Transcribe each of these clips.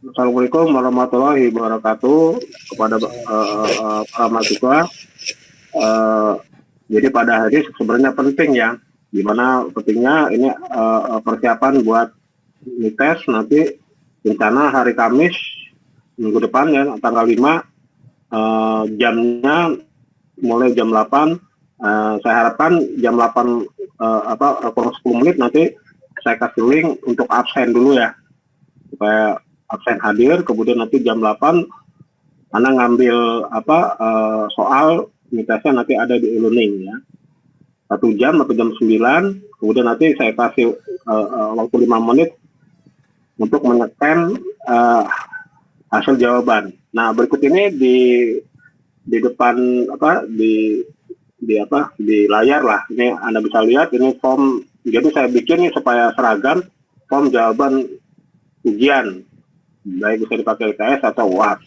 Assalamualaikum warahmatullahi wabarakatuh kepada para mahasiswa. Eh, jadi pada hari ini sebenarnya penting ya, gimana pentingnya ini persiapan buat tes nanti rencana hari Kamis minggu depan ya, tanggal 5, jamnya mulai jam 8. Saya harapkan jam 8 kurang 10 menit nanti saya kasih link untuk absen dulu ya, supaya absen hadir, kemudian nanti jam 8 Anda ngambil soal tesnya nanti ada di e-learning ya. 1 jam atau jam 9, kemudian nanti saya kasih waktu 5 menit untuk menekan hasil jawaban. Nah, berikut ini di depan di layar lah. Ini Anda bisa lihat ini form. Jadi saya bikin ini supaya seragam form jawaban ujian, baik bisa dipakai UTS atau UAS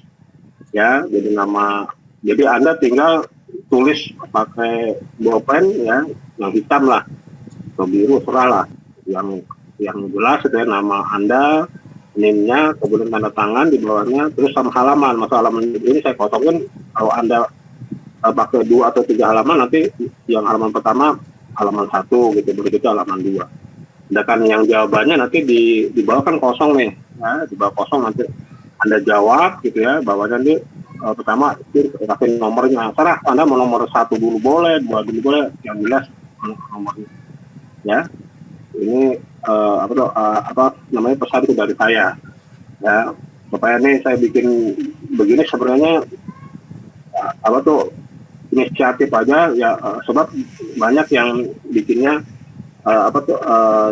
ya. Jadi Anda tinggal tulis pakai bolpen ya, yang hitam lah atau biru, serah lah, yang jelas itu ya, nama Anda, NIM-nya, kemudian tanda tangan di bawahnya, terus sama halaman. Masa halaman ini saya kosongin, kalau Anda pakai 2 atau 3 halaman, nanti yang halaman pertama halaman 1 gitu, berikutnya halaman 2. Sedangkan yang jawabannya nanti di bawah kan kosong nih ya, di bawah kosong nanti Anda jawab gitu ya, bawahnya nanti pertama kasih nomornya, serah Anda mau nomor 1 dulu boleh, 2 dulu boleh, yang jelas nomornya ya. Ini namanya pesan itu dari saya ya, supaya nih saya bikin begini sebenarnya inisiatif aja ya, sebab banyak yang bikinnya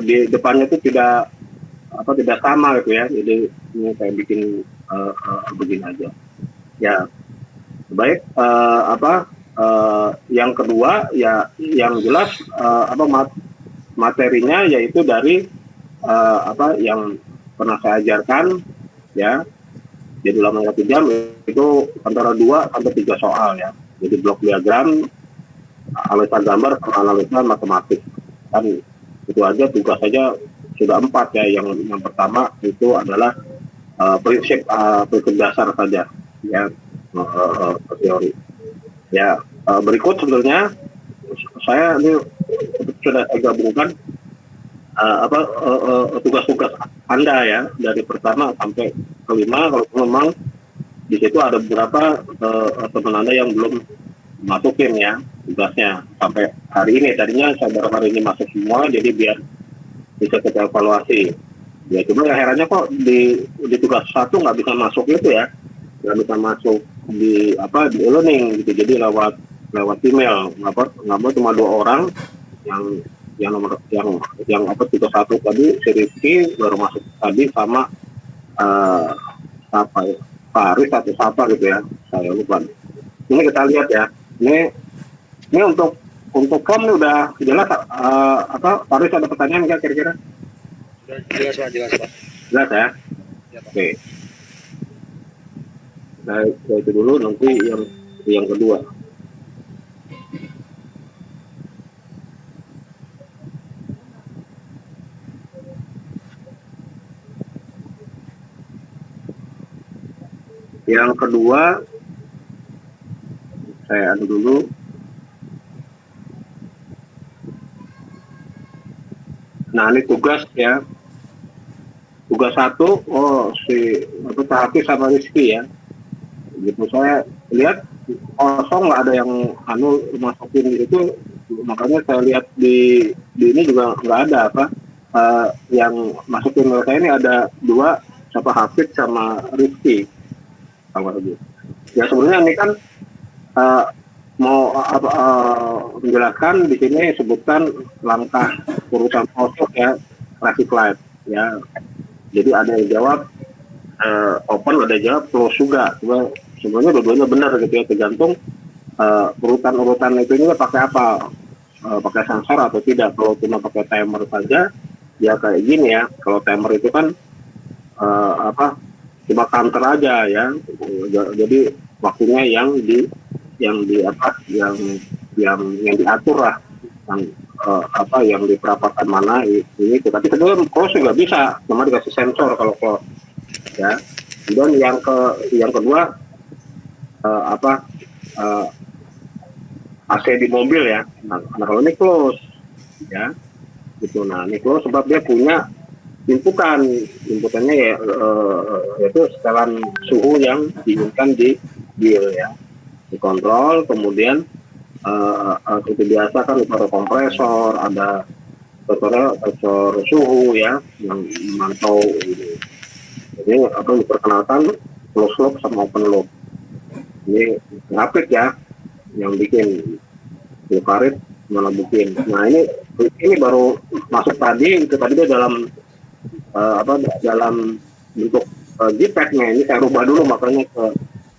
di depannya itu tidak sama gitu ya. Jadi ini saya bikin begini aja ya. Baik, yang kedua ya, yang jelas materinya yaitu dari yang pernah saya ajarkan ya. Jadi dalam 1 jam itu antara 2 sampai 3 soal ya. Jadi blok diagram, analisa gambar, analisa matematik. Kan itu aja, tugas saja sudah 4 ya. Yang pertama itu adalah prinsip dasar saja ya, teori ya. Berikut sebenarnya saya ini sudah gabungkan tugas-tugas Anda ya, dari pertama sampai kelima. Kalau memang di situ ada beberapa teman Anda yang belum masukin ya tugasnya sampai hari ini. Tadinya saya baru hari ini masuk semua, jadi biar bisa kita evaluasi ya. Cuma herannya kok di tugas 1 nggak bisa masuk itu ya, nggak bisa masuk di e-learning gitu. Jadi lewat email, nggak cuma 2 orang yang nomor tugas 1 tadi, si Rizky baru masuk tadi, sama Faris atau siapa gitu ya, saya lupa. Ini kita lihat ya, ini untuk form ini udah jelas. Faris ada pertanyaan nggak kira-kira? Jelas Pak. Jelas ya? Oke. Nah, itu dulu, nanti yang kedua. Yang kedua, saya adu dulu. Nah, ini tugas ya. Tugas 1, si Hafiz sama Rizky ya. Gitu, saya lihat kosong, nggak ada yang masukin itu, makanya saya lihat di ini juga nggak ada yang masukin mereka. Ini ada 2, siapa, Hafiz sama Rizky. Ya sebenarnya ini kan mau menjelaskan di sini, sebutkan langkah urusan proses ya, traffic light ya. Jadi ada yang jawab open, ada yang jawab close juga. Sebenarnya dua-duanya benar gitu ya, tergantung urutan itu juga pakai apa, pakai sensor atau tidak. Kalau cuma pakai timer saja ya kayak gini ya. Kalau timer itu kan cuma counter aja ya. Jadi waktunya yang diatur lah, yang diperapatkan mana ini. Tapi sebenarnya close juga bisa, cuma dikasih sensor kalau close ya. Dan yang kedua apa AC di mobil ya. Nah kalau ini close ya gitu. Nah ini close sebab dia punya inputannya ya yaitu setelan suhu yang diinginkan di bil ya, dikontrol. Kemudian seperti biasa kan ada kompresor, ada sensor suhu ya yang memantau ini. Jadi apa diperkenalkan close loop sama open loop. Ini grafik ya yang bikin Lukarit malah bikin. Nah ini baru masuk tadi, itu tadi dia dalam dalam bentuk JPEG-nya. Ini saya rubah dulu makanya ke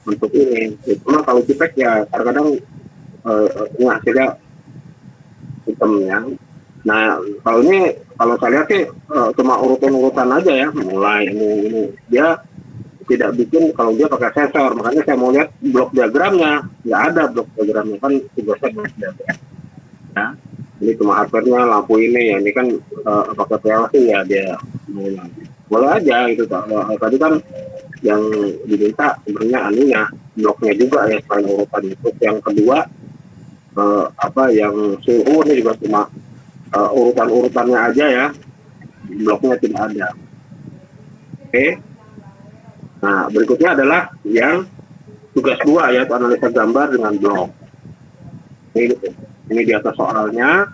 bentuk ini. Cuma kalau JPEG ya kadang-kadang ini hasilnya hitamnya. Nah kalau saya lihat sih cuma urutan-urutan aja ya, mulai ini dia tidak bikin kalau dia pakai sensor. Makanya saya mau lihat blok diagramnya, nggak ada blok diagramnya, kan tugasnya blok diagram ya. Ini cuma hardware-nya, lampu ini ya, ini kan pakai PLC ya, dia boleh aja gitu. Tadi kan yang diminta sebenarnya anunya bloknya juga ya, selain urutan itu. Yang kedua yang suhu ini juga cuma urutan-urutannya aja ya, bloknya tidak ada. Oke. Nah berikutnya adalah yang tugas 2 yaitu analisa gambar dengan blok. Ini di atas soalnya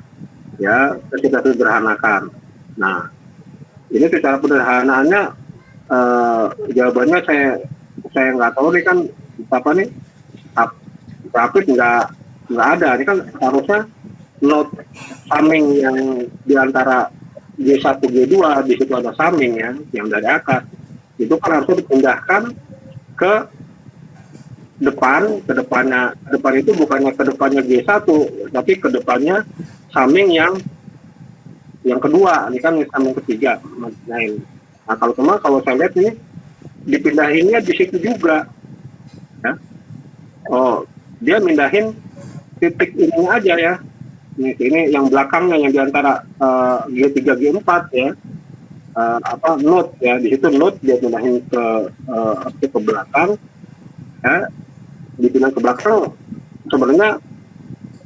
ya, kita sederhanakan. Nah ini secara sederhanaannya jawabannya saya nggak tahu nih kan apa nih, tapi nggak ada. Ini kan harusnya node summing yang diantara G1 G2 di situ ada summing ya yang dari atas, itu kan harusnya dipindahkan ke depan itu bukannya ke depannya G1 tapi ke depannya summing yang kedua. Ini kan summing ketiga. Nah kalau saya lihat ini dipindahinnya di situ juga ya. Oh dia mindahin titik ini aja ya, ini yang belakangnya yang diantara G3 G4 ya, node ya, di situ node dia pindahin ke belakang ya. Dipindah ke belakang sebenarnya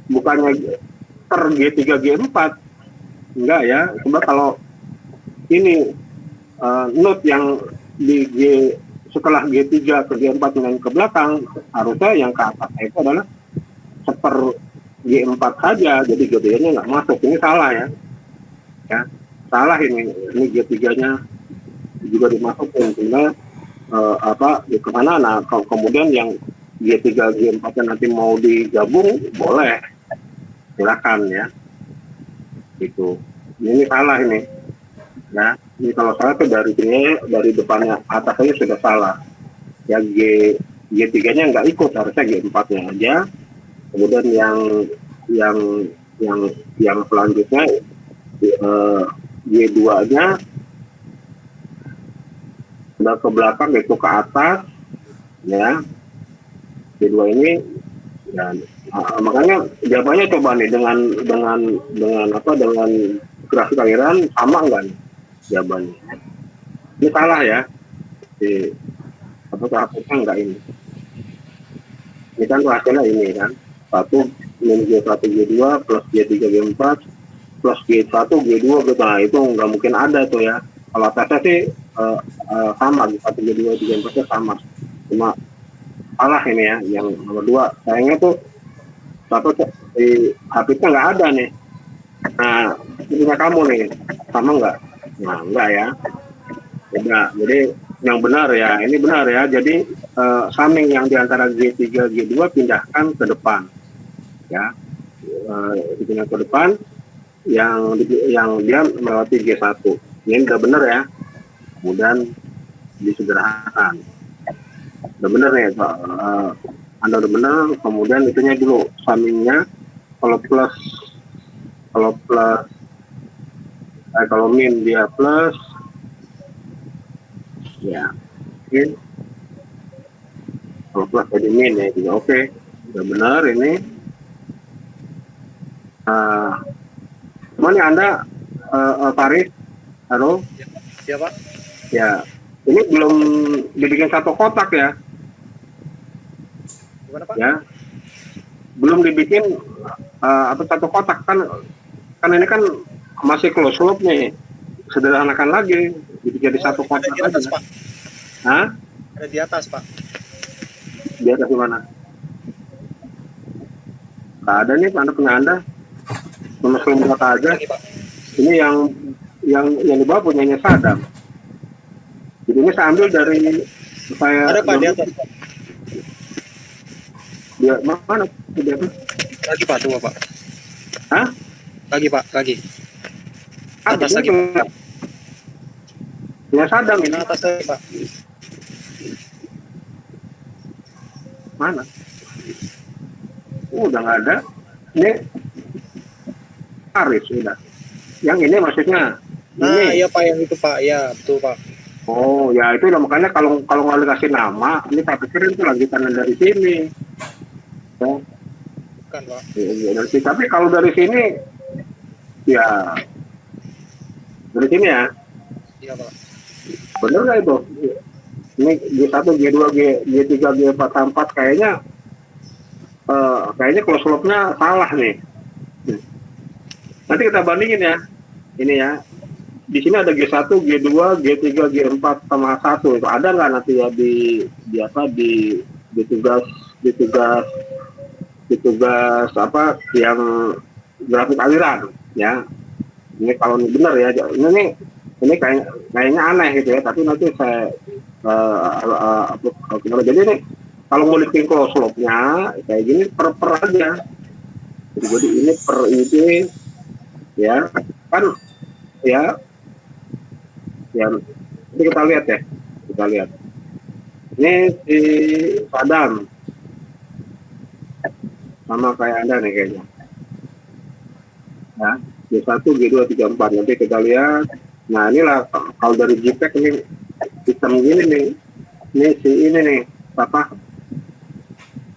bukannya per G3 G4 enggak ya. Coba kalau ini node yang di setelah G3 ke G4 pindahin ke belakang, harusnya yang ke atas itu adalah seper G4 saja, jadi G3-nya nggak masuk. Ini salah ya, salah ini G3-nya juga dimasukin sehingga kemana. Nah kemudian yang G3 G4 nanti mau digabung boleh, silakan ya, gitu. Ini salah ini ya. Ini kalau salah tuh dari depannya atas aja sudah salah ya. G3-nya nggak ikut, harusnya G4-nya aja. Kemudian yang selanjutnya G2-nya udah ke belakang, itu ke atas ya. G2 ini ya, makanya jawabannya coba nih dengan grafik aliran sama enggak nih jawabannya. Ini salah ya, grafisnya enggak ini kan hasilnya ini kan 1 min G1 G2 plus G3 G4 plus G1 G2 gitu. Nah itu nggak mungkin ada tuh ya. Kalau atasnya sih sama, G1 G2 G4 sama, cuma salah ini ya. Yang nomor 2 sayangnya tuh di HP-nya nggak ada nih. Nah punya kamu nih sama nggak? Nah enggak ya. Jadi yang benar ya, ini benar ya. Jadi summing yang diantara G3 G2 pindahkan ke depan ya, dipindah ke depan, yang dia melewati G1. Ini udah benar ya. Kemudian disederhanakan. Udah benar ya, Anda udah benar. Kemudian itunya dulu summingnya, kalau min dia plus ya, min kalau plus jadi min ya, juga oke. Udah benar ini. Cuman ya Anda Faris, halo Ya Pak. ya, ini belum dibikin satu kotak ya, Gimana Pak? ya belum dibikin apa satu kotak kan ini kan masih close loop nih, sederhanakan lagi, dibikin di satu Ada kotak di atas aja. Pak. Hah? Ada di atas Pak. Di atas di mana? Nggak ada nih, anda punya anda, memesan berapa aja. Lagi Pak. Ini yang di bawah punyanya Sadam. Jadi ini saya ambil dari saya. Ada Pak di atas Pak. Dia mana? Dia Lagi Pak, dua Pak. Hah? Lagi Pak, lagi. Atas Ini lagi. punya Sadam ini. Atas lagi Pak. Mana? Udah nggak ada. Ini Aris udah. Yang ini maksudnya. Nah, Ini. iya Pak yang itu Pak. Ya, betul Pak. Oh, ya itu udah, makanya kalau nggak dikasih nama, ini saya pikir itu lanjutan dari sini. Ya, Bukan Pak. dari sini. Tapi kalau dari sini, ya dari sini ya, Iya Pak. bener nggak itu? Ini G1, G2, G3, G4, G4 kayaknya close loop-nya salah nih. Nanti kita bandingin ya. Ini ya. Di sini ada G1, G2, G3, G4 sama 1. Itu ada nggak nanti ya di tugas apa yang grafik aliran ya. Ini kalau benar ya. Ini kayaknya aneh gitu ya. Tapi nanti saya jadi ini kalau mau bikin close loop-nya kayak gini per aja. Jadi ini per ini ya kan ya ini kita lihat ya, ini si Sadam sama kayak Anda nih kayaknya ya, G1, G2, 3, 4. Nanti kita lihat. Nah inilah kalau dari JPEG ini sistem gini nih, ini si ini nih apa,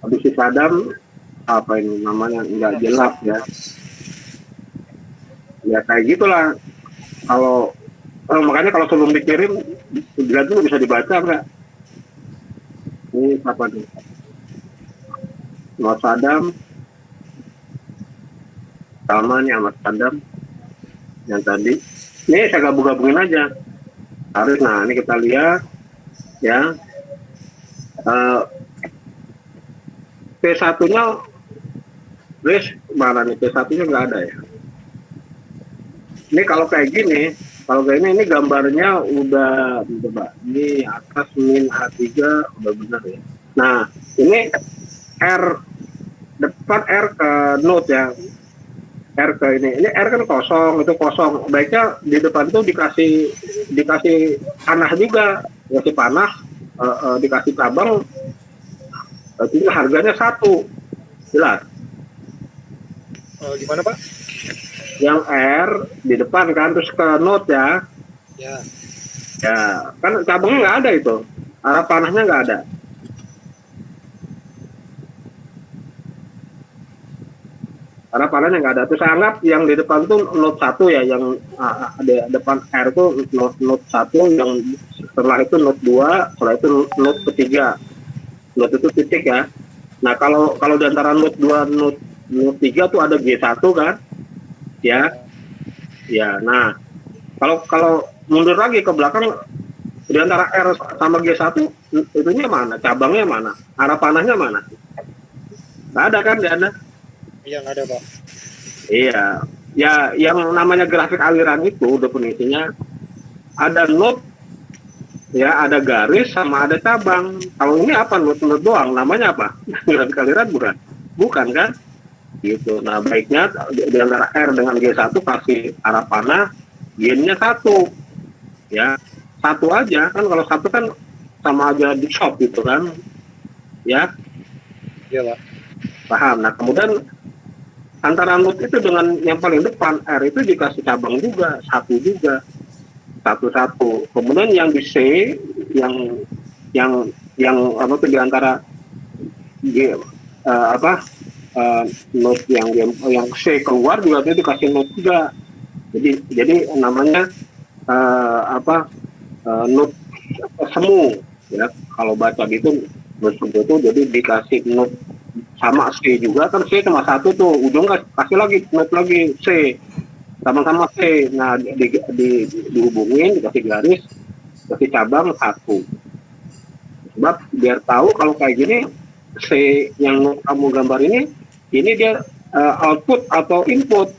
habis si Sadam apa ini namanya nggak jelas ya kayak gitulah. Kalau makanya kalau sebelum dikirim dilihat dulu bisa dibaca nggak, ini apa nih, Mas Sadam sama nih Mas Sadam yang tadi ini saya gabungin aja harus. Nah ini kita lihat ya, P1 nya Riz mana nih, P1 nya nggak ada ya. Ini kalau kayak gini, ini gambarnya udah coba. Ini atas min A3 udah benar ya. Nah, ini R depan R ke node ya. R ke ini R kan kosong, itu kosong. Baiknya di depan itu dikasih panah juga, dikasih panah, dikasih cabang. Itu harganya 1. Jelas. Gimana Pak? Yang R di depan kan, terus ke node ya. Ya. Ya, kan cabangnya nggak ada itu. Arah panahnya nggak ada. Arah panahnya nggak ada. Terus saya anggap yang di depan tuh node 1 ya, yang di depan R tuh node 1, yang setelah itu node 2, setelah itu node ketiga. Node itu titik ya. Nah, kalau di antara node 2 node 3 tuh ada G1 kan? Ya. Nah, kalau mundur lagi ke belakang di antara R sama G1 itunya mana? Cabangnya mana? Arah panahnya mana? Nggak ada kan, di Anda? Iya, nggak ada Pak. Iya. Ya, yang namanya grafik aliran itu definisinya ada node ya, ada garis sama ada cabang. Kalau ini apa, node doang, namanya apa? Grafik aliran bukan kan? Gitu. Nah, baiknya di antara R dengan G1 kasih arah panah, gainnya 1 ya, 1 aja kan. Kalau 1 kan sama aja di shop gitu kan ya. Iya Pak. Paham. Nah, kemudian antara node itu dengan yang paling depan R itu dikasih cabang juga, 1 juga, 1. Kemudian yang di C yang apa tuh di antara G node yang C keluar juga itu dikasih node juga. Jadi namanya node semu, ya. Kalau baca gitu not semu itu jadi dikasih not sama C juga, kan C cuma satu tuh, ujung kasih lagi not lagi C, sama-sama C. Nah, dihubungin, dikasih garis, kasih cabang satu. Sebab biar tahu kalau kayak gini C yang kamu gambar ini dia output atau input,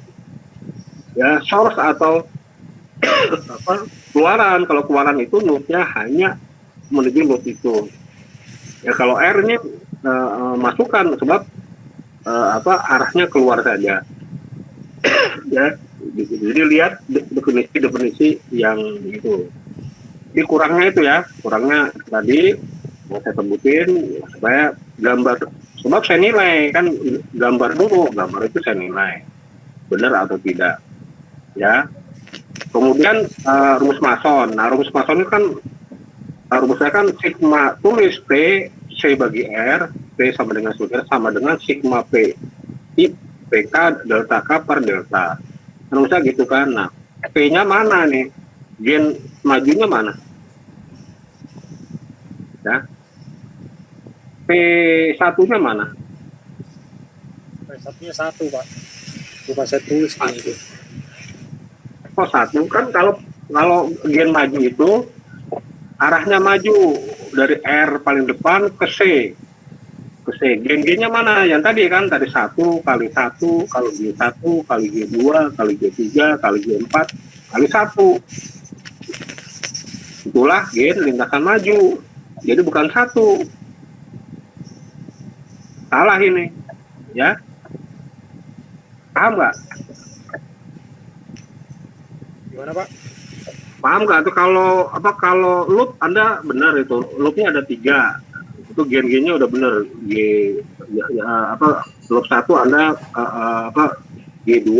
ya, source atau apa, keluaran. Kalau keluaran itu node-nya hanya menuju node itu. Ya, kalau R ini masukan, sebab arahnya keluar saja. Ya, jadi lihat definisi yang itu. Jadi kurangnya itu ya, kurangnya tadi mau saya sebutin supaya gambar, sebab saya nilai kan, gambar dulu, gambar itu saya nilai benar atau tidak, ya. Kemudian rumus Mason. Nah, rumus Mason itu kan rumusnya kan sigma tulis P C bagi R, P sama dengan sama dengan sigma P I PK delta K per delta. Rumusnya gitu kan. Nah, P-nya mana nih? Gen majunya mana? Ya. P1-nya mana? Satunya satu, Pak. Bukan saya tulis ini. Kok satu? Kan kalau gen maju itu arahnya maju dari R paling depan ke C. Ke C. Gen-gennya mana? Yang tadi kan, tadi 1 kali 1 kali G1 kali G2 kali G3 kali G4 kali 1. Itulah gen lintasan maju. Jadi bukan satu. Salah ini, ya. Paham nggak? Gimana, Pak? Paham nggak tuh kalau loop Anda benar itu, loopnya ada 3, itu gen-gennya udah benar. Loop 1 Anda G2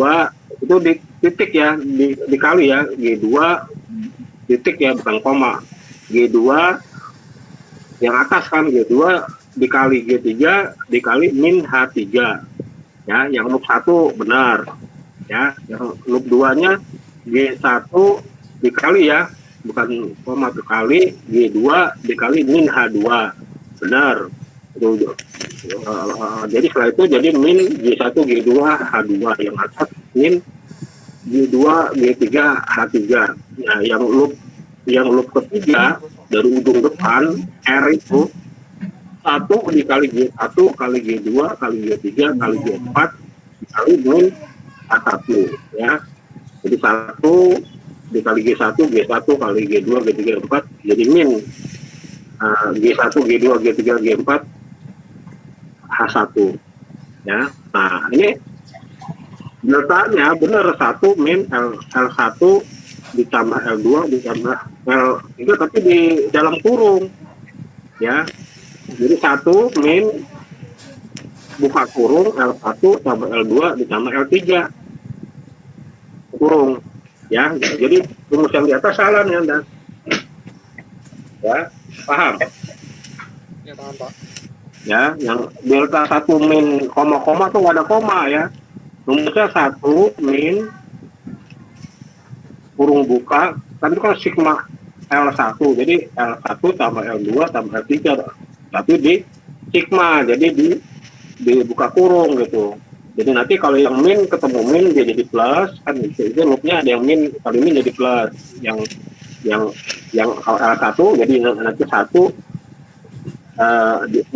itu di titik ya, dikali ya, G2 titik ya, bukan koma. G2 yang atas kan, G2 dikali G3 dikali min H3, ya. Yang loop 1 benar, ya. Yang loop 2-nya G1 dikali ya, bukan koma, dikali G2 dikali min H2, benar. Jadi setelah itu jadi min G1 G2 H2, yang atas min G2 G3 H3. Nah, yang loop ketiga dari ujung depan R itu 1 dikali G1 kali G2 kali G3 kali G4 dikali min H1, ya. Jadi 1 dikali G1 kali G2 G3 G4 jadi min G1 G2 G3 G4 H1, ya. Nah, ini deltanya benar 1 min L1 ditambah L2 ditambah L3, tapi di dalam kurung, ya. Jadi 1 min buka kurung L1 tambah L2 ditambah L3 kurung, ya. Jadi rumus yang di atas salah nih Anda, ya. Paham? Ya, paham, Pak. Ya, yang delta 1 min koma-koma tuh nggak ada koma, ya. Rumusnya 1 min kurung buka, kan itu kan sigma L1, jadi L1 tambah L2 tambah L3, tapi di sigma, jadi di buka kurung gitu. Jadi nanti kalau yang min ketemu min dia jadi plus, kan itu loopnya ada yang min kali min jadi plus, yang L1 jadi nanti 1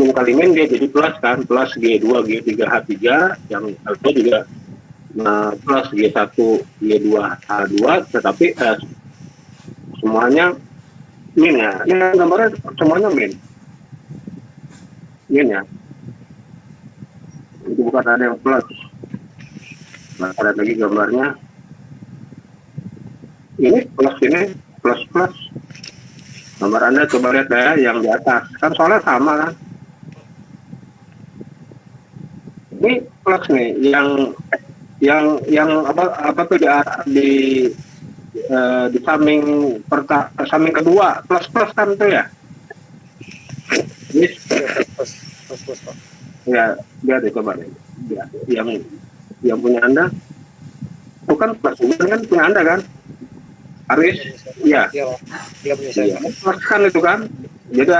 min kali min dia jadi plus kan, plus G2 G3 H3, yang L2 juga plus G1 G2 H2, tetapi semuanya min, ya. Ini gambarnya semuanya min ya. Itu bukan ada yang plus. Nah, ada lagi gambarnya. Ini plus, ini plus. Gambar Anda coba lihat ya yang di atas. Kan soalnya sama kan. Ini plus nih, yang apa tuh di samping kedua plus kan tuh ya. Ini Plus, Pak. ya, dia deh coba deh. Ya, yang punya Anda itu kan plus, kan punya Anda kan. Aris, iya, Iya Pak. Dia punya iya, saya. plus kan itu kan. Jadi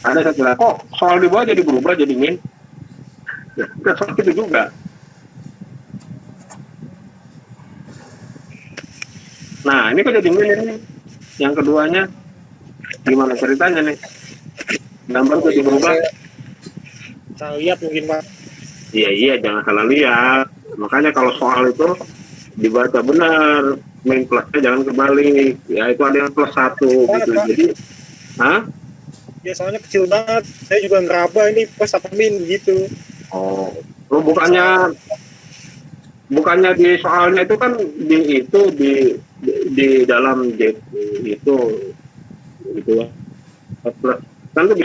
ada satu lah, kok soal di bawah jadi berubah jadi min? Ya, kan soal itu juga. Nah, ini kok jadi min ini? Yang keduanya, gimana ceritanya nih? Gambar jadi berubah? Saya lihat mungkin Pak. Iya, jangan salah lihat. Makanya kalau soal itu dibaca benar, min plusnya jangan kebalik. Ya itu ada yang plus 1 gitu. Pak. Jadi, hah? Ya soalnya kecil banget. Saya juga ngeraba ini pas apa min gitu. Oh, lu bukannya di soalnya itu kan di dalam itu ya. Plus kan itu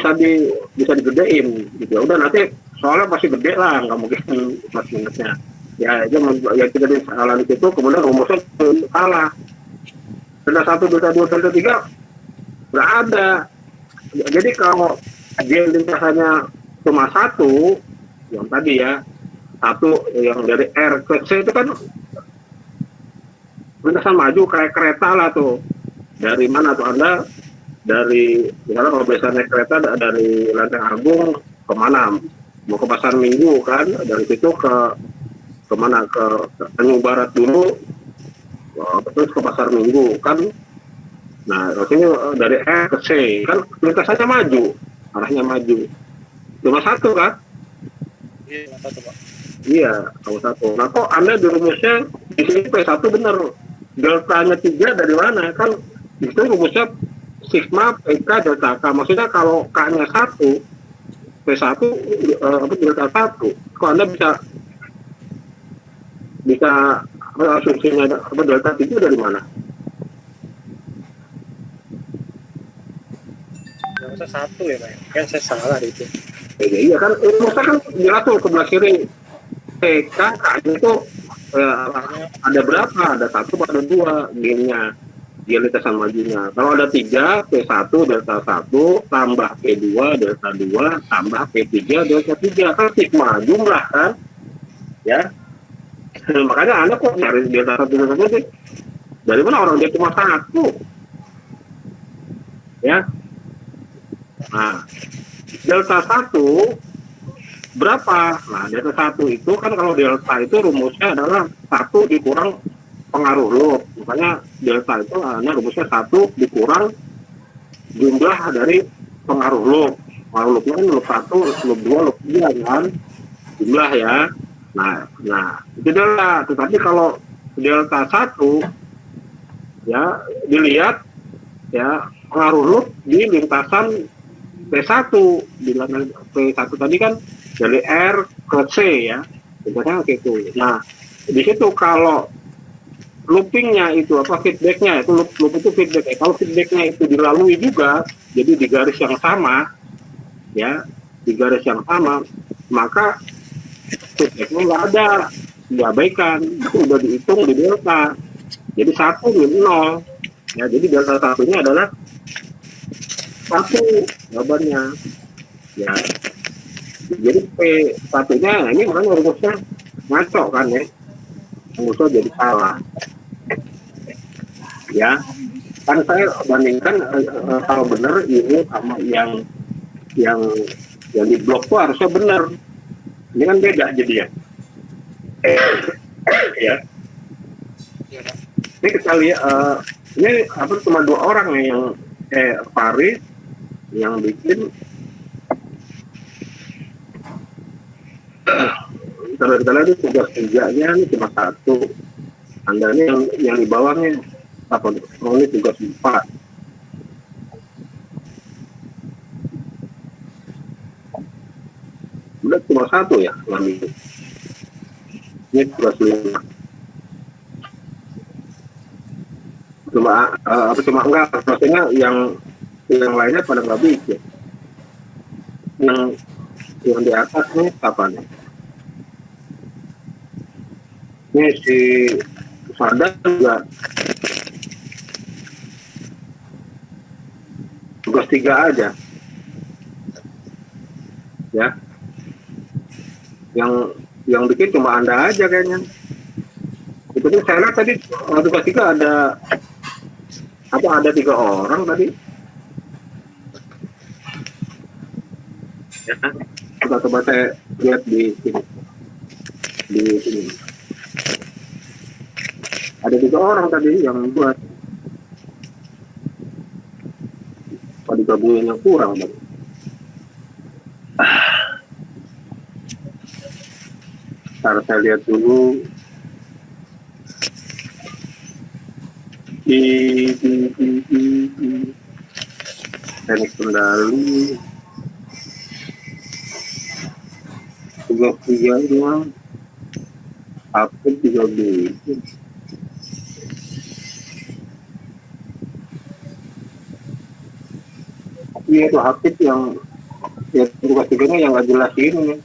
bisa digedein gitu. Ya udah nanti soalnya pasti gede lah, nggak mungkin plus minusnya. Ya itu ya kita di soalan itu kemudian rumusnya salah. Delta 1, delta 2, delta 3 nggak ada. Jadi kalau dia lintasannya cuma satu, yang tadi ya, satu yang dari R ke C itu kan lintasan maju kayak kereta lah tuh. Dari mana tuh Anda? Dari, misalnya kalau biasa naik kereta dari Lenteng Agung ke mana? Mau ke Pasar Minggu kan? Dari situ ke mana? Ke Tanjung Barat dulu, terus ke Pasar Minggu kan? Nah, rasanya dari R ke C kan lintasannya maju, arahnya maju. Cuma satu kan? Iya, satu Pak. Iya, cuma satu. Nah, kok Anda di rumusnya di sini P1 benar, deltanya 3 dari mana? Kan itu rumusnya sigma PK delta K. Maksudnya kalau K-nya 1, P1 delta 1. Kok Anda bisa asumsinya delta 3 dari mana? Yang satu ya Pak. Kan saya salah itu. Iya kan, rumusnya kan jelas tuh sebelah kiri. PK, K-nya itu ada berapa? Ada 1 ada 2 gennya. Dia lintasan majunya. Kalau ada 3, P1 delta 1 tambah P2 delta 2 tambah P3 delta 3 kan sigma jumlah kan? Ya. Makanya Anda kok nyari delta 1 delta 1 sih? Dari mana orang dia cuma 1? Ya. Nah, delta 1 berapa? Nah, delta 1 itu kan kalau delta itu rumusnya adalah 1 dikurang pengaruh loop. Makanya delta itu rumusnya 1 dikurang jumlah dari pengaruh loop. Pengaruh loopnya kan loop 1, loop 2, loop 3 kan jumlah ya. Nah itu delta. Tetapi kalau delta 1 ya dilihat ya pengaruh loop di lintasan P1. Di lintasan P1 tadi kan dari R ke C ya. Sebenarnya gitu. Nah, di situ kalau loopingnya itu feedbacknya itu loop itu feedback. Kalau feedbacknya itu dilalui juga, jadi di garis yang sama, ya di garis yang sama, maka feedbacknya nggak ada, diabaikan, itu udah dihitung di delta. Jadi 1 min 0, ya jadi delta satunya adalah 1 jawabannya, ya. Jadi P1-nya ini makanya rumusnya ngaco kan ya, rumusnya jadi salah. Ya kan saya bandingkan kalau benar ini sama yang di blog tuh harusnya benar, ini kan beda jadi ya. Ya ini kita lihat ini cuma 2 orang nih yang Faris yang bikin kita lihat tugas kerjanya ini cuma 1. Anda ini yang di bawahnya apa? Ini tugas 4. Udah cuma 1 ya ngambil. Ini tugas 5. Cuma enggak, maksudnya yang lainnya pada nggak bikin. Yang di atas nih kapan? Ini si Sadar juga tugas 3 aja ya, yang bikin cuma Anda aja kayaknya. Itu saya lihat tadi tugas 3 Apa ada 3 orang tadi? Ya, coba saya lihat di sini. Di sini. Ada 3 orang tadi yang buat. Kalau digabungin yang kurang, Bang. Harus saya lihat dulu di teknik kendali tugas 3-nya update 13. Iya itu update yang ya tugas 3-nya yang nggak jelas ini.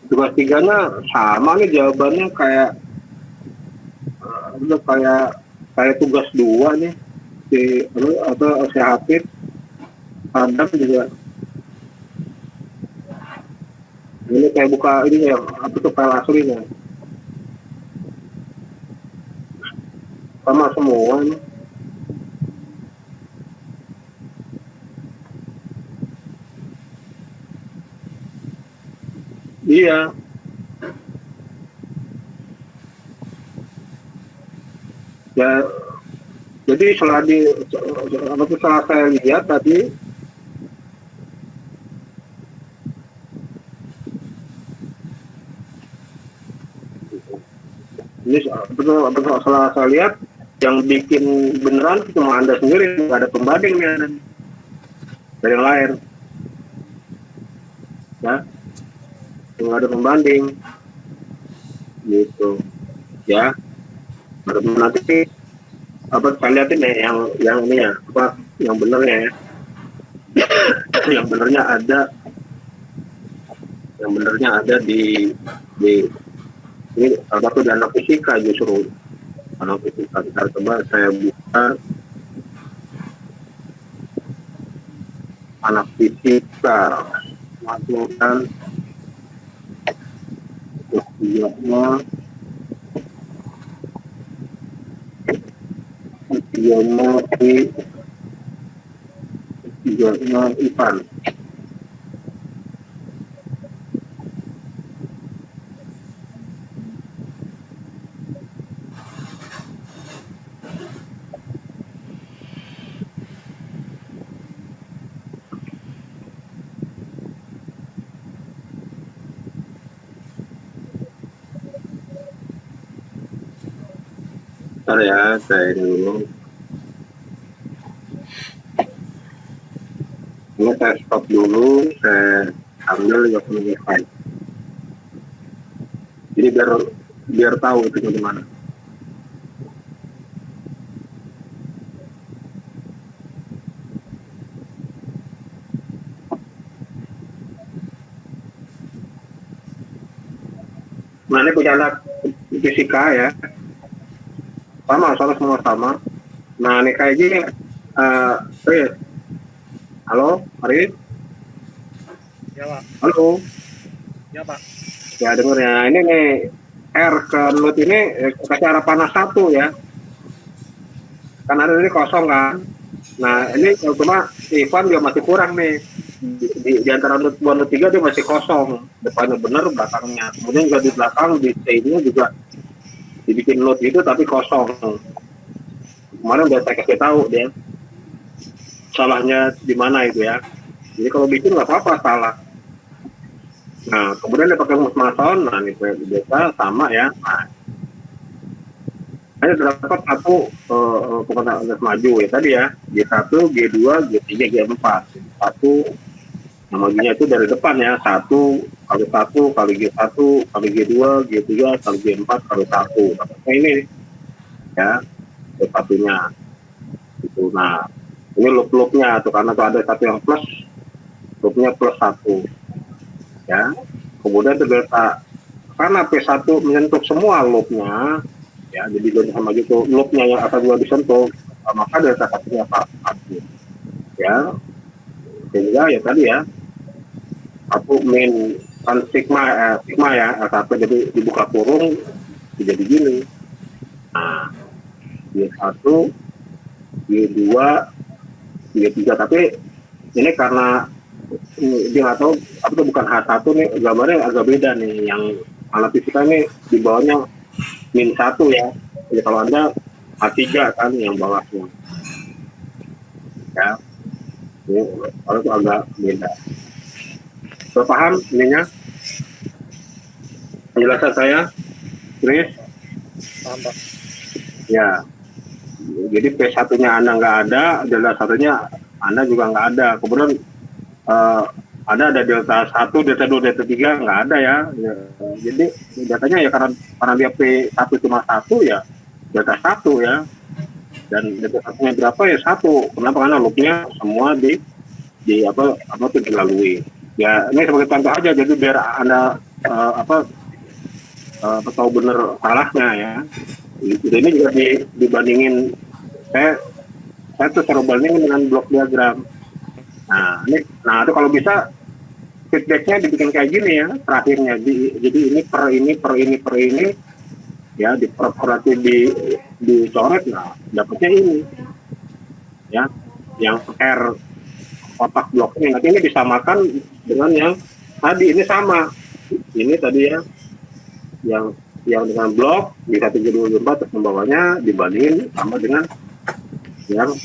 Tugas 3-nya sama nih jawabannya kayak udah kayak tugas 2 nih si atau si Hafid Adam juga ini kayak buka ini ya apa tuh file aslinya sama semua nih. Iya. Ya, jadi setelah saya lihat tadi ini setelah saya lihat yang bikin beneran cuma Anda sendiri, nggak ada pembandingnya dari yang lain. Ya, nggak ada pembanding gitu. Ya, baru nanti apa saya lihatin ya yang ini ya apa yang benernya ya. yang benernya ada di ini salah satu di anak fisika justru anak fisika. Coba saya buka anak fisika masukkan tiga IPAN. Bentar ya, saya dulu. Ini saya stop dulu, saya ambil yang menunjukkan. Jadi biar tahu itu gimana. Nah ini punya anak fisika ya, sama sama. Nah ini kayak gini, halo Arif. Ya Pak. Halo. Ya Pak. Ya dengar ya, ini nih R ke Lut ini kasih arah panas 1 ya. Kan ada ini kosong kan. Nah ini cuma Ivan dia masih kurang nih. Di antara Lut 2 Lut 3 dia masih kosong. Depannya bener, belakangnya. Kemudian juga di belakang di C-nya juga dibikin Lut itu tapi kosong. Kemarin udah saya kasih tahu dia salahnya di mana itu ya. Jadi kalau bikin nggak apa-apa salah. Nah, kemudian dia pakai musmason, nah ini biasa sama ya. Nah, hanya terdapat satu penggunaan maju ya tadi ya, G1, G2, G3, G4. Satu namanya itu dari depan ya, 1 kali G1 kali G2, G3 kali G4 kali 1. Nah, ini ya, satunya. Itu. Nah, ini loop-loopnya tuh karena tuh ada satu yang plus, loopnya plus 1. Ya, kemudian delta karena P1 menyentuh semua loopnya ya, jadi jadi sama gitu loopnya yang akan juga disentuh, maka delta satunya satu ya, sehingga ya tadi ya aku min kan sigma ya satu, jadi dibuka kurung jadi gini. Nah, Y1, Y2, Y3, tapi ini karena dia nggak tahu apa itu bukan H1 nih, gambarnya agak beda nih. Yang alat fisika ini di bawahnya -1 ya. Jadi kalau Anda H3 kan yang bawahnya. Ya, ini kalau itu agak beda. Sudah paham ininya? Penjelasan saya, Chris? Paham, Pak. Ya, jadi P1-nya Anda nggak ada, delta satunya Anda juga nggak ada. Kemudian ada delta 1, delta 2, delta 3 nggak ada ya. Jadi datanya ya karena dia P1 cuma 1 ya, delta 1 ya. Dan delta satunya berapa ya 1. Kenapa? Karena loopnya semua di apa tuh dilalui. Ya ini sebagai contoh aja, jadi biar Anda tahu benar salahnya ya. Jadi ini juga dibandingin, saya tuh selalu bandingin dengan blok diagram. Nah itu kalau bisa feedbacknya dibikin kayak gini ya, terakhirnya. Jadi ini per ini ya, diperhati dicoret, nah dapatnya ini ya, yang R kotak blok ini. Nanti ini disamakan dengan yang tadi, ini sama ini tadi ya, yang dengan blok di 1,24 terus membawanya dibandingin sama dengan yang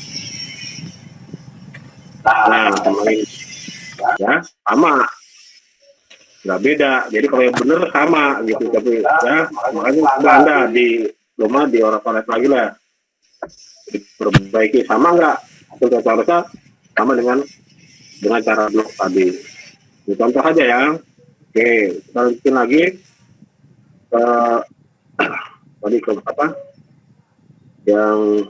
sama ini ya, sama, nggak beda. Jadi kalau yang benar sama gitu, tapi ya makanya Anda di rumah diorak-orak lagi lah, diperbaiki sama nggak hasil tata sama dengan cara blok tadi. Ini contoh aja ya. Oke, kita lanjutin lagi ke tadi ke apa yang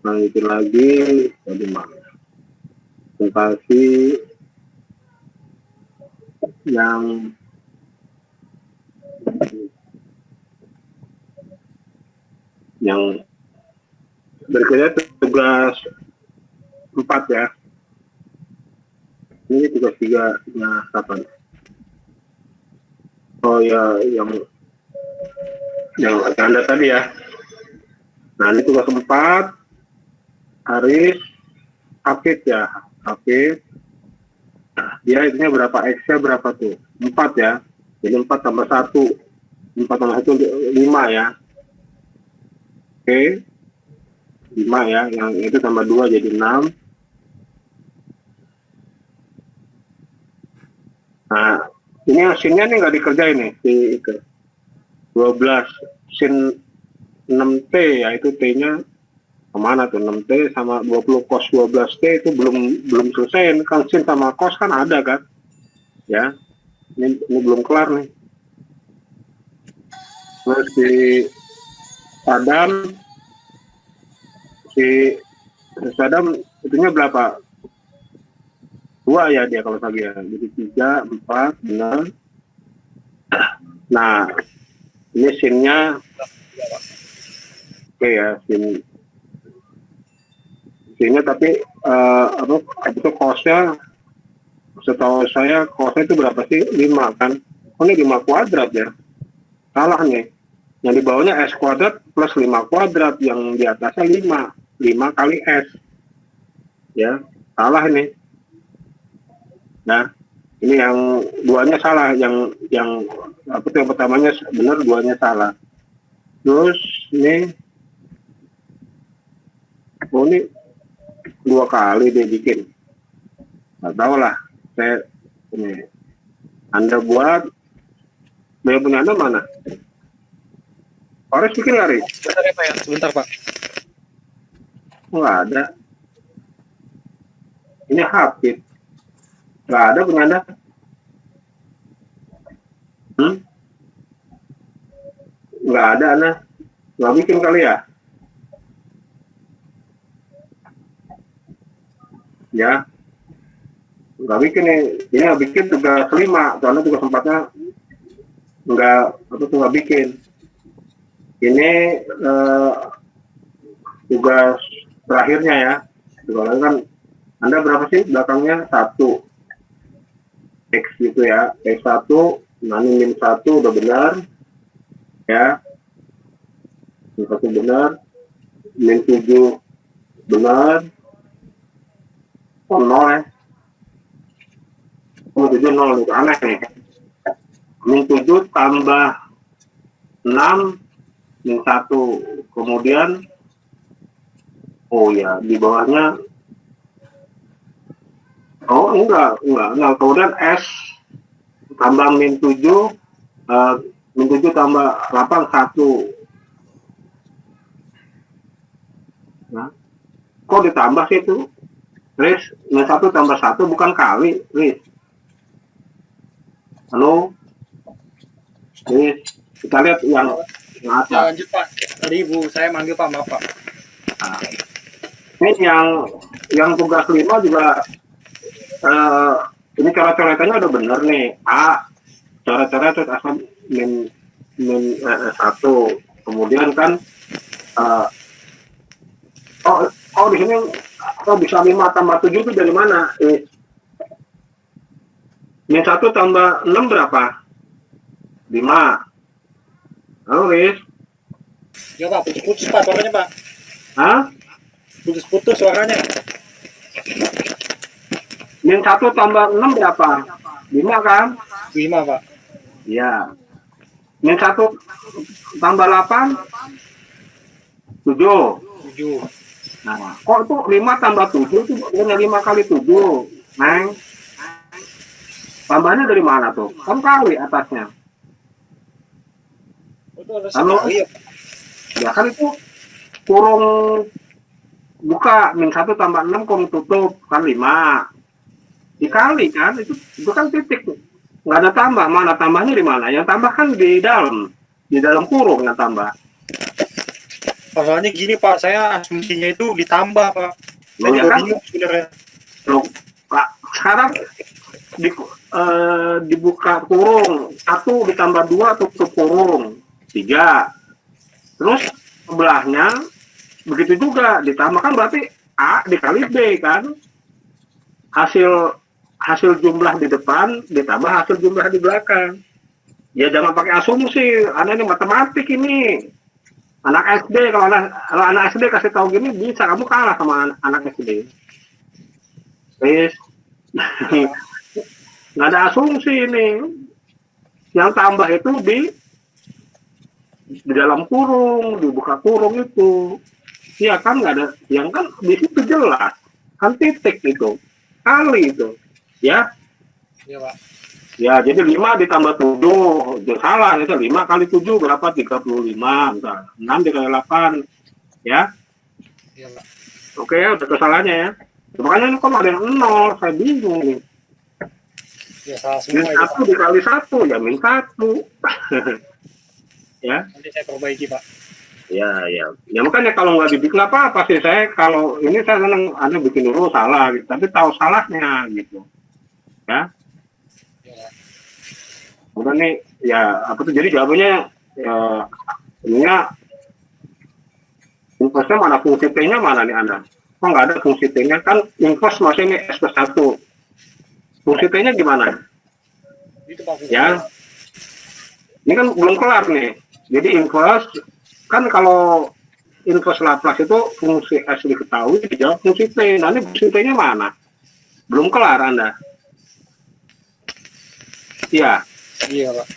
lanjutin lagi tadi mana presentasi yang berikutnya tugas 4 ya. Ini tugas 3 nya kapan? Oh ya, yang Anda tadi ya. Nah ini tugas 4, Haris Hafid ya, Hafid. Dia itunya berapa, X-nya berapa tuh? 4 ya. Jadi 4 tambah 1. 4 tambah 1 5 ya. Oke. 5 ya, yang itu tambah 2 jadi 6. Nah, ini sinnya nih nggak dikerjain nih, si itu 12 sin 6T ya, itu T-nya kemana tuh? 6T sama 20 cos 12T itu belum selesai kan, sin sama cos kan ada kan ya, ini belum kelar nih. Terus si Sadam itunya berapa? 2 ya dia kalau lagi ya, jadi 3, 4 benar. Nah ini sinnya oke ya, sinnya tapi itu cosnya setahu saya cosnya itu berapa sih? 5 kan? Oh ini 5 kuadrat ya, salah nih. Yang di bawahnya S kuadrat plus 5 kuadrat, yang di atasnya 5 kali S ya, salah ini. Nah ini yang duanya salah, yang pertamanya benar, duanya salah. Terus ini ini 2 kali dia bikin, nggak tahu lah. Saya ini Anda buat, yang punya Anda mana? Haris bikin Haris? Sebentar ya Pak ya, sebentar Pak. Nggak ada. Ini Hafid, nggak ada punya Anda. Nggak ada Anda, nggak bikin kali ya? Ya, nggak bikin nih. Ini nggak bikin tugas 5, soalnya tugas 4-nya nggak bikin. Ini tugas terakhirnya ya. Soalnya kan Anda berapa sih belakangnya? 1. X gitu ya, X1, nanti min 1 udah benar, ya, min 1 benar, min 7 benar, oh 0 ya, min 7 0, itu aneh nih, min 7 tambah 6, min 1, kemudian, oh ya, di bawahnya, oh enggak, kemudian S tambah min 7, min 7 tambah 8, 1. Nah, kok ditambah sih itu? Riz, min 1 tambah 1 bukan kali, Riz. Halo? Riz, kita lihat yang Ya, atas. lanjut Pak. Tadi ibu saya manggil Pak, maaf Pak. Nah, ini yang tugas 5 juga, ini cara-caranya udah bener nih. A, cara-cara terus asal min 1. Kemudian kan, di sini bisa 5 tambah 7 itu dari mana? Min 1 tambah 6 berapa? 5. Halo, Riz. Ya Pak, putus-putus Pak suaranya Pak. Hah? Putus-putus suaranya. Min 1 tambah 6 berapa? 5 kan? 5 Pak. Iya. Min 1 tambah 8? 7. 7. Nah, kok itu 5 tambah 7 itu hanya 5 kali 7, Neng? Tambahnya dari mana tuh? Kan kali atasnya. Itu harus Halo? sekali ya Pak. Ya kan itu kurung buka, min 1 tambah 6 kurung tutup, kan 5. Dikali kan, itu kan titik. Nggak ada tambah, mana tambahnya di mana? Yang tambah kan di dalam kurung yang tambah. Soalnya gini Pak, saya asumsinya itu ditambah Pak. Saya Loh, ya juga kan? bingung sebenarnya. Loh, Pak, sekarang dibuka kurung, 1 ditambah 2 tutup kurung, 3. Terus sebelahnya begitu juga ditambah, kan berarti A dikali B kan, hasil jumlah di depan ditambah hasil jumlah di belakang. Ya jangan pakai asumsi, Anda ini matematik ini. Anak SD, kalau anak SD kasih tahu gini bisa, kamu kalah sama anak SD. Terus nggak ada asumsi ini. Yang tambah itu di dalam kurung, dibuka kurung itu. Ya kan nggak ada, yang kan di situ jelas, kan titik itu, kali itu, ya. Iya Pak. Ya, jadi 5 ditambah 7, salah, itu 5 kali 7 berapa? 35, entar. 6 dikali 8, ya. Iya Pak. Oke, udah kesalahannya ya. Makanya ini kok ada yang 0, saya bingung nih. Ya salah Min semua itu 1 Pak. dikali 1, ya min 1. Ya. Nanti saya perbaiki Pak. Ya. Ya makanya kalau nggak dibikin apa-apa sih, saya kalau ini saya senang Anda bikin dulu salah, gitu. Tapi tahu salahnya gitu. Ya. Ya, Kemudian nih, ya apa tuh, jadi jawabannya ya, ininya inverse-nya mana, fungsi T-nya mana nih Anda? Kok nggak ada fungsi T-nya? Kan inverse masih ini S plus 1. Fungsi T-nya gimana? itu Pak. Ya, ini kan belum kelar nih. Jadi inverse, kan kalau inverse Laplace itu fungsi S diketahui, dijawab fungsi T. Nah ini fungsi T-nya mana? Belum kelar Anda. Iya. Iya Pak.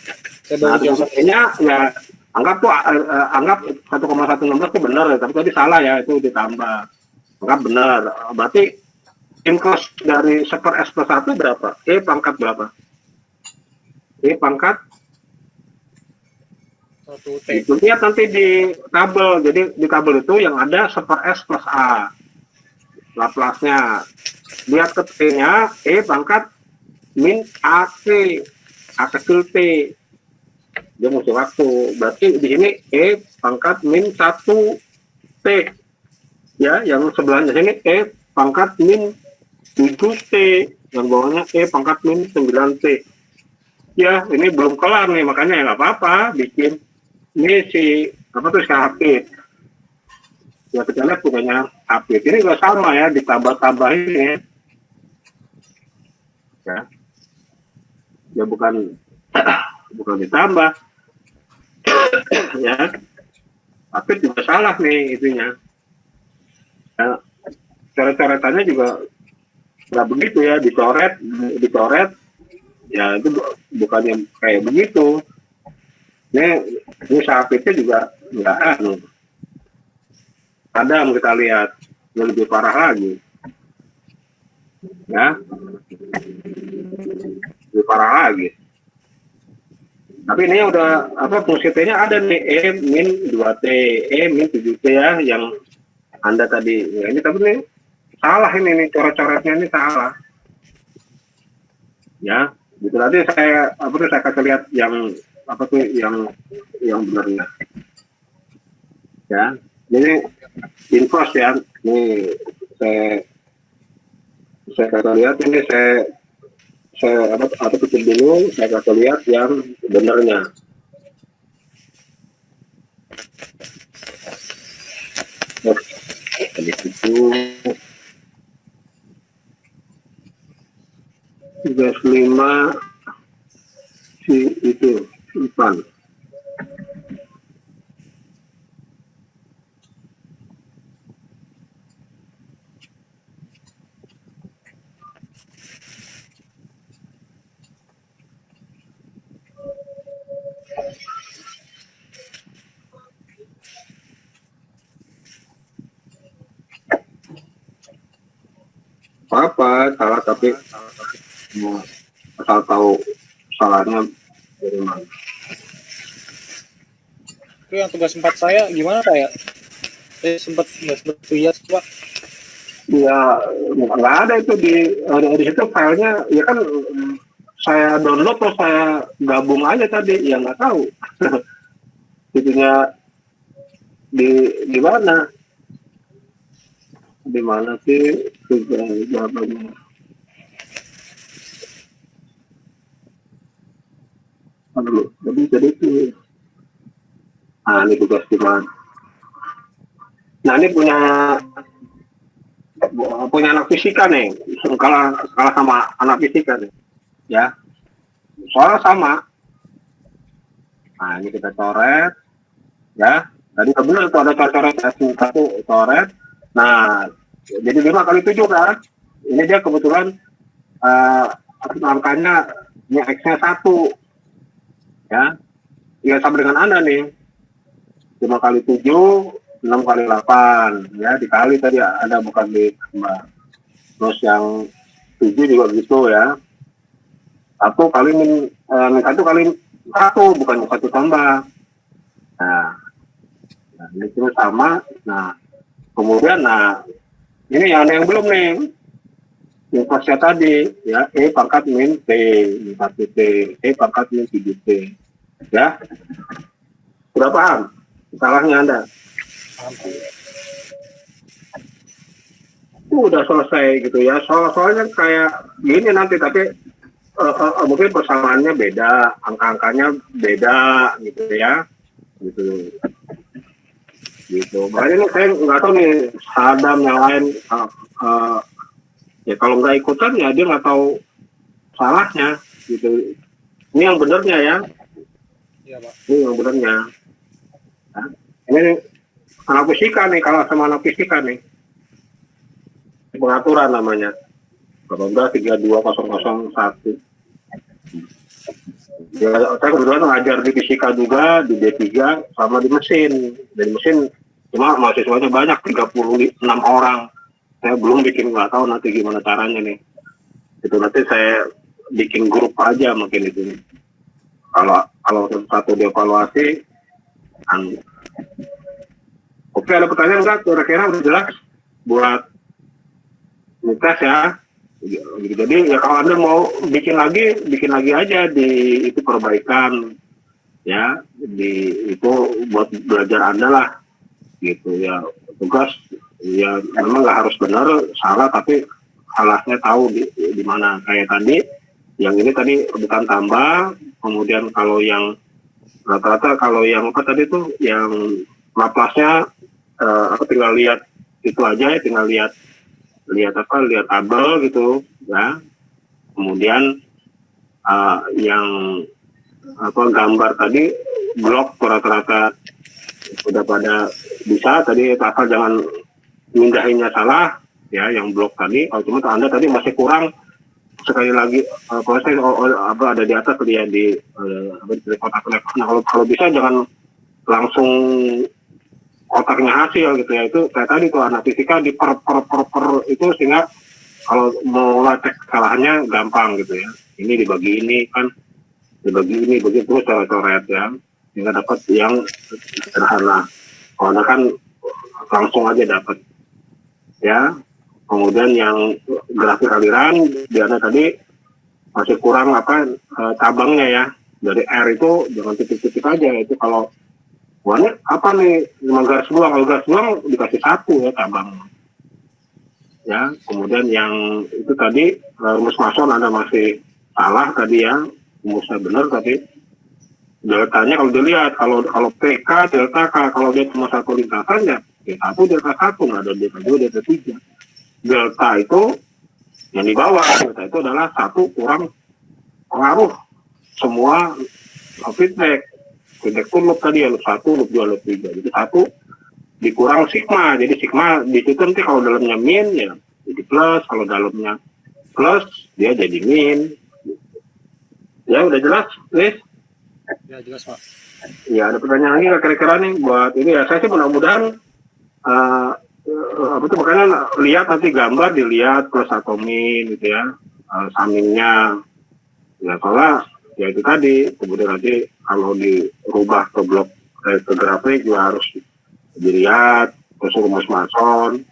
Saya Nah, baru jawab. fungsinya ya anggap tuh anggap 1,116 itu benar ya, tapi tadi salah ya, itu ditambah. Anggap benar. Berarti inverse dari 1 S plus 1 berapa? E pangkat berapa? E pangkat 1 T. itu lihat nanti di tabel. Jadi di tabel itu yang ada 1 S plus A. Laplace-nya. Lihat ke T-nya, E pangkat min AC. A kecil T. Dia mesti waktu. Berarti di sini E pangkat min 1 T. Ya, yang sebelahnya sini E pangkat min 7 T. Yang bawahnya E pangkat min 9 T. Ya, ini belum kelar nih, makanya ya nggak apa-apa bikin. Ini si apa tuh, si Hafid. Ya kita lihat punyanya Hafid. Ini nggak sama ya, ditambah-tambahin ya. Ya. ya bukan bukan ditambah ya, tapi juga salah nih itunya ya, coret-coretannya juga nggak begitu ya, dicoret ya, itu bukan yang kayak begitu. Ini Sapitnya juga nggak Adam, kita lihat yang lebih parah lagi ya, lebih parah lagi. Tapi ini udah apa, fungsi T-nya ada nih, E-2T, E-7T ya, yang Anda tadi ya, ini tapi nih salah, ini nih coret-coretnya ini salah ya. Gitu tadi saya kasih lihat yang apa tuh yang benarnya ya. Ini infos ya, ini saya kasih lihat, ini saya apa kecil dulu, saya kasih lihat yang benarnya. Di situ 35 si itu Ipan. Apa salah, tapi asal tahu salahnya dari mana. Itu yang tugas 4 saya gimana kayak? Saya sempat lihat Pak. Ya nggak ada itu di situ filenya ya kan, saya download terus saya gabung aja tadi, ya nggak tahu itunya di mana sih jawabannya. Dulu jadi itu, ini tugas gimana. Nah ini punya anak fisika nih, kalah sama anak fisika nih ya, soalnya sama. Nah ini kita coret ya, tadi kebetulan itu ada coret satu coret. Nah jadi 5 kali 7 kan, ini dia kebetulan angkanya ini X-nya 1 ya, sama dengan Anda nih, 5 kali 7 6 kali 8 ya, dikali tadi ada, bukan ditambah. Terus yang 7 juga gitu ya, 1 kali min 1 kali 1, bukan 1 tambah. Nah ini terus sama. Nah kemudian ini yang belum nih, infosnya tadi ya, E pangkat min T 1T, E pangkat min 7T ya. Sudah paham salahnya Anda? Udah selesai gitu ya. Soalnya kayak gini nanti, tapi mungkin persamaannya beda, angka-angkanya beda gitu ya, gitu. Makanya ini saya nggak tahu nih Adam yang lain ya, kalau nggak ikutan ya dia nggak tahu salahnya gitu. Ini yang benernya ya. Iya Pak. Ini yang benernya. Nah, ini anak fisika nih, kalau sama anak fisika nih, pengaturan namanya 1832001. Ya, saya kebetulan ngajar di fisika juga, di D3 sama di mesin. Di mesin cuma mahasiswanya banyak, 36 orang. Saya belum bikin, nggak tahu nanti gimana caranya nih. Itu nanti saya bikin grup aja mungkin itu. Kalau satu dievaluasi. Oke, ada pertanyaan nggak? Kira-kira udah jelas buat Lukas ya. Jadi ya kalau Anda mau bikin lagi aja di itu, perbaikan ya, di itu buat belajar Anda lah gitu ya. Tugas ya memang nggak harus benar, salah, tapi salahnya tahu di mana. Kayak tadi yang ini tadi bukan tambah, kemudian kalau yang rata-rata, kalau yang apa tadi tuh yang Laplace-nya tinggal lihat itu aja, tinggal lihat tabel gitu ya. Kemudian yang gambar tadi blok rata-rata udah pada bisa tadi, asal jangan mindahinnya salah ya, yang blok tadi. Kalau cuma Anda tadi masih kurang, sekali lagi kalau saya ada di atas tadi ya di kotak telepon. Nah, kalau bisa jangan langsung kotaknya hasil gitu ya, itu kayak tadi tuh anak fisika di per itu, sehingga kalau mau cek kesalahannya gampang gitu ya. Ini dibagi ini kan, dibagi ini begitu terus coret-coret ya, sehingga dapat yang sederhana. Kalau Anda kan langsung aja dapat ya. Kemudian yang grafik aliran di Anda tadi masih kurang cabangnya ya. Dari R itu jangan titik-titik aja, itu kalau warna apa nih 5 garis buang, kalau garis buang dikasih 1 ya cabang ya. Kemudian yang itu tadi rumus Mason Anda masih salah tadi ya, rumusnya benar tapi deltanya kalau dilihat, kalau PK delta K, kalau dia cuma satu lintasan ya D1 delta 1, nggak ada delta 2 delta 3. Delta itu yang di bawah, delta itu adalah 1 kurang pengaruh semua feedback itu loop tadi ya, loop 1, loop 2, loop 3. Jadi 1 dikurang sigma, jadi sigma di situ nanti kalau dalamnya min ya jadi plus, kalau dalamnya plus dia jadi min. Ya udah jelas, Liz? Ya jelas Pak. Ya ada pertanyaan lagi nggak kira-kira nih buat ini ya? Saya sih mudah-mudahan makanya lihat nanti gambar, dilihat plus atau min gitu ya, sampingnya ya, soalnya ya itu tadi. Kemudian nanti kalau dirubah ke blok ke grafik juga harus dilihat terus rumus Mason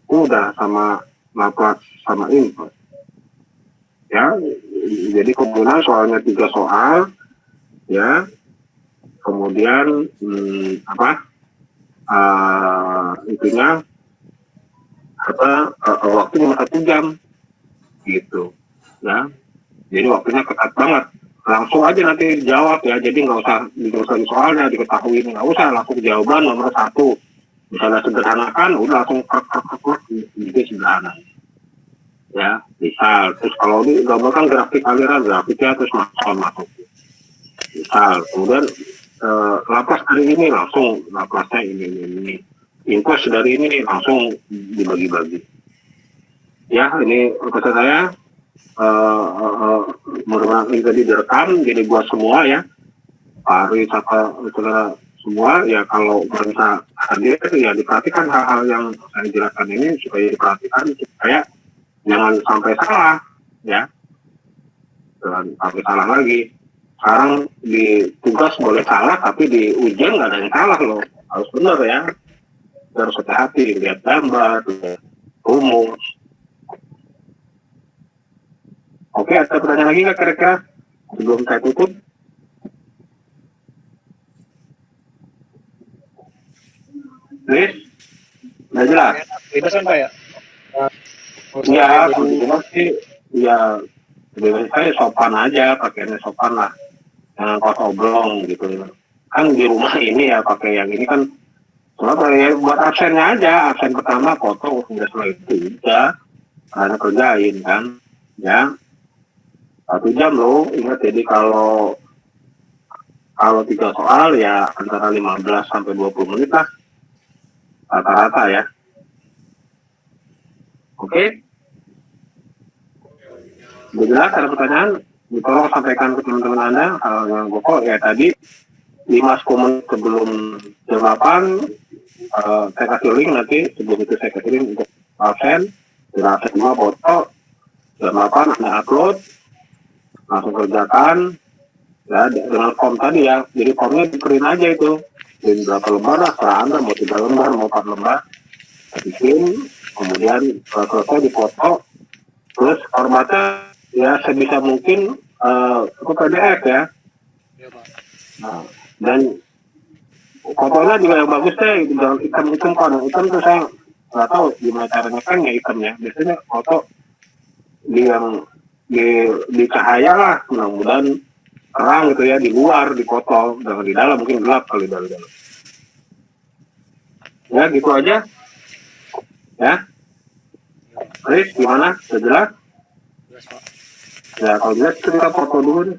udah sama Laplace sama inverse ya. Jadi kemudian soalnya 3 soal ya, kemudian intinya waktu cuma 1 jam gitu ya. Jadi waktunya ketat banget, langsung aja nanti jawab ya. Jadi nggak usah di soalnya diketahui, nggak usah, langsung jawaban nomor 1. Misalnya sederhanakan, udah langsung gitu sederhana ya. Misal terus kalau digambarkan grafik aliran, grafiknya terus masuk misal. Kemudian Laplace dari ini langsung Laplace-nya ini inverse dari ini langsung dibagi-bagi ya. Ini pesan saya, mudah-mudahan ini tadi direkam jadi buat semua ya, Pak Ari, saudara semua ya. Kalau merasa hadir ya diperhatikan hal-hal yang saya jelaskan ini, supaya diperhatikan supaya jangan sampai salah ya, jangan sampai salah lagi. Sekarang di tugas boleh salah, tapi di ujian nggak ada yang salah loh, harus benar ya. Harus hati-hati, lihat gambar, rumus. Oke, ada pertanyaan lagi nggak kira-kira sebelum saya tutup? Liz, udah jelas? Bebas kan Pak ya? Iya, kalau jelas sih, ya bebas saya sopan aja, pakaiannya sopan lah, jangan kos oblong gitu. Kan di rumah ini ya pakai yang ini kan, kenapa ya, buat absennya aja, absen pertama foto, udah setelah itu udah, karena kerjain kan, ya. 1 jam loh, ingat. Jadi kalau 3 soal ya antara 15 sampai 20 menit lah rata-rata ya. Oke? Jelas ada pertanyaan? Tolong sampaikan ke teman-teman Anda hal yang pokok ya tadi. 5 menit sebelum jam 8 saya kasih link nanti. Sebelum itu saya kasih link untuk absen. Sudah absen semua foto. Jam 8 Anda upload, langsung kerjakan ya dengan form tadi ya. Jadi formnya di-print aja itu, dan berapa lembar lah serah Anda, mau 3 lembar mau 4 lembar bikin. Kemudian selesai dipoto, terus formatnya ya sebisa mungkin ke PDF ya. Nah, dan fotonya juga yang bagus deh, jangan hitam-hitam. Kalau hitam tuh saya nggak tahu gimana caranya kan ya hitamnya. Biasanya foto di cahaya lah, mudah-mudahan terang gitu ya, di luar di foto, jangan di dalam, mungkin gelap kali dari dalam. Ya gitu aja ya. Chris gimana, sudah jelas? Jelas Pak. Ya kalau jelas kita foto dulu nih.